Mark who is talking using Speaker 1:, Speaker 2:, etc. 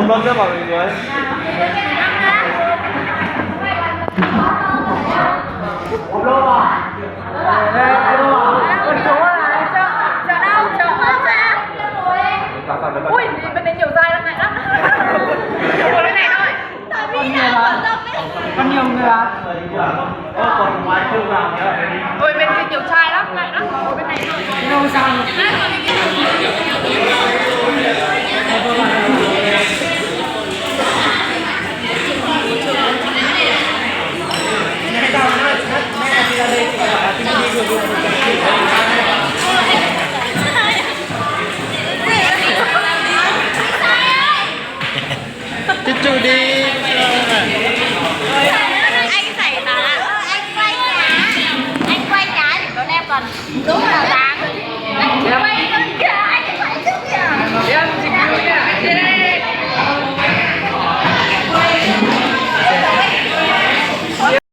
Speaker 1: Không rớt nước vào bên dưới.
Speaker 2: Ui, bên đây nhiều dai lắm này lắm. Ngồi bên này thôi.
Speaker 3: Còn nhiều người à?
Speaker 1: Còn ngoài chưa vào nữa.
Speaker 2: Ôi, bên kia nhiều trai lắm, lạnh lắm. Ngồi bên này thôi.
Speaker 3: Đâu sao?
Speaker 1: Chết chữ đi.
Speaker 4: Anh xảy là anh quay cá để nó đem còn đúng là giá